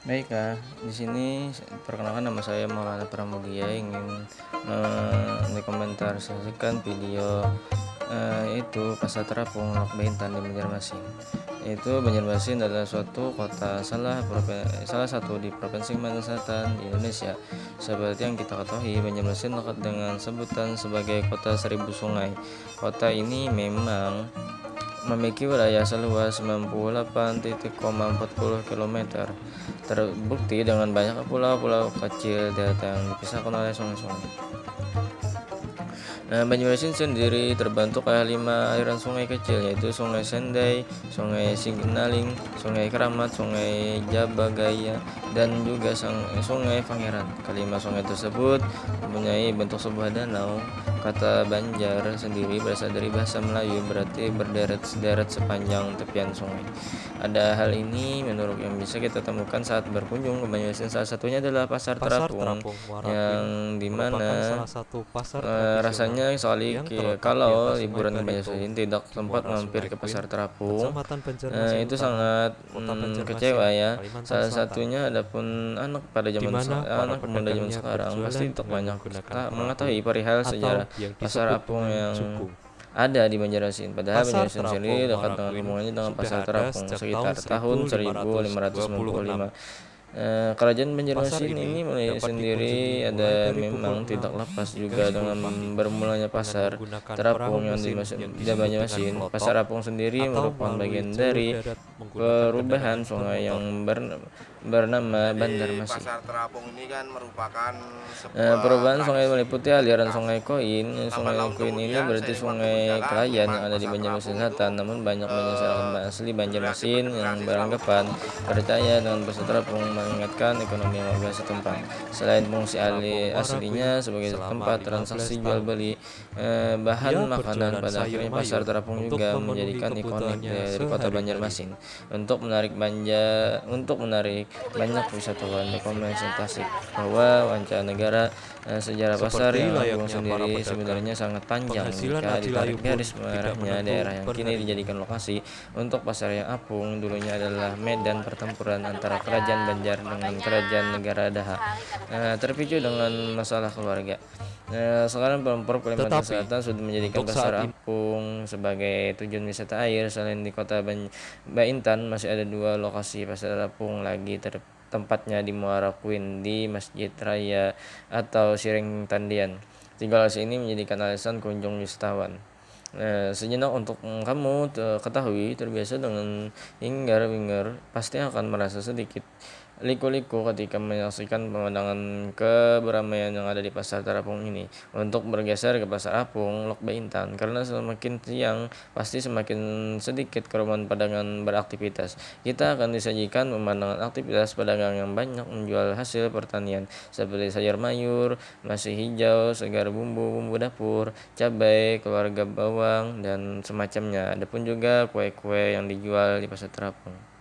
Baik Kak, di sini perkenalkan nama saya Maulana Pramudia ingin mendokumentasikan video itu Pasar Terapung Lok Baintan di Banjarmasin. Itu Banjarmasin adalah suatu kota salah satu di Provinsi Kalimantan Selatan di Indonesia. Seperti yang kita ketahui, Banjarmasin lekat dengan sebutan sebagai kota seribu sungai. Kota ini memang memiliki wilayah seluas 98,40 km, terbukti dengan banyak pulau-pulau kecil delta yang dipisahkan oleh sungai-sungai. Banjarmasin sendiri terbentuk oleh 5 aliran sungai kecil, yaitu Sungai Sendai, Sungai Signaling, Sungai Keramat, Sungai Jabagaya, dan juga Sungai Pangeran. Kelima sungai tersebut mempunyai bentuk sebuah danau. Kata Banjar sendiri berasal dari bahasa Melayu, berarti berderet-deret sepanjang tepian sungai. Ada hal ini menurut yang bisa kita temukan saat berkunjung ke Banjarmasin. Salah satunya adalah Pasar Pasar Terapung, Terapung Muara yang merupakan dimana salah satu pasar tradisional rasanya sekali yang terletak di kalau atas Sungai liburan ke Barito Banjarmasin tidak di sempat muara mampir Sungai ke Kuin, Pasar Terapung. Kecamatan Banjarmasin Itu Utara, sangat Kota Banjarmasin, kecewa ya. Kalimantan Salah Selatan, satunya adapun di mana para anak pemuda zaman pedagangnya sekarang pasti berjualan tak dengan banyak menggunakan perahu mengetahui perihal sejarah atau yang Pasar disebut Apung dengan yang juku. ada di Banjarmasin. Padahal Pasar Banjarmasin sendiri Terapung dekat Muara dengan Kuin hubungannya dengan sudah Pasar ada Terapung sejak sekitar tahun tahun 1526. 1555. Kerajaan Pasar Banjarmasin ini ini dapat dikunjungi sendiri mulai ada dari pukul memang 6 tidak lepas hingga juga 10 dengan pagi bermulanya dengan Pasar menggunakan perahu Terapung yang mesin yang di disebut dengan Banjarmasin. pelotok Pasar Apung sendiri atau merupakan melalui bagian jalur dari darat menggunakan perubahan kendaraan sungai bermotor. yang bernama Jadi Bandarmasin. Pasar Terapung ini kan merupakan sebuah Perubahan sungai tradisi meliputi aliran identitas. Sungai Koin. Lambat Sungai laun Koin ini kemudian berarti seiring waktu sungai berjalan Kelayan yang memang ada di Pasar Banjarmasin Terapung itu Selatan. Namun banyak masyarakat asli bergenerasi Banjarmasin yang bergenerasi selalu beranggapan bertumbuh. percaya dengan Pasar Terapung mengingatkan ekonomi warga setempat. Selain fungsi Terapung Muara Kuin aslinya sebagai selama tempat 15 transaksi jual tahun. beli bahan Ia makanan, berjualan pada sayur akhirnya Pasar mayur Terapung untuk juga memenuhi menjadikan ikonik kebutuhannya dari kota sehari-hari. Banjarmasin untuk menarik banyak wisatawan dokumentasi bahwa mancanegara. Sejarah pasar Seperti yang agung layaknya para sendiri pedagang, sebenarnya sangat panjang penghasilan jika Aji Layu ditarik pun garis tidak merahnya. menentu Daerah yang kini perharinya. dijadikan lokasi untuk pasar yang apung dulunya adalah medan pertempuran antara kerajaan Banjar dengan kerajaan negara Daha, terpicu dengan masalah keluarga. Sekarang Pemprov Kalimantan Tetapi, Selatan sudah menjadikan untuk Pasar saat ini, Apung sebagai tujuan wisata air. Selain di kota Baintan, masih ada 2 lokasi Pasar Apung lagi tempatnya di Muara Kuin di Masjid Raya atau Siring Tandian. 3 lokasi ini menjadikan alasan kunjung wisatawan. Sejenak untuk kamu ketahui terbiasa dengan hingar-bingar, pasti akan merasa sedikit liku-liku ketika menyaksikan pemandangan keberamaian yang ada di Pasar Terapung ini. Untuk bergeser ke Pasar Apung Lok Baintan, karena semakin siang pasti semakin sedikit kerumunan pedagang beraktivitas. Kita akan disajikan pemandangan aktivitas pedagang yang banyak menjual hasil pertanian seperti sayur mayur, masih hijau, segar bumbu dapur, cabai, keluarga bawang, dan semacamnya. Ada pun juga kue-kue yang dijual di Pasar Terapung.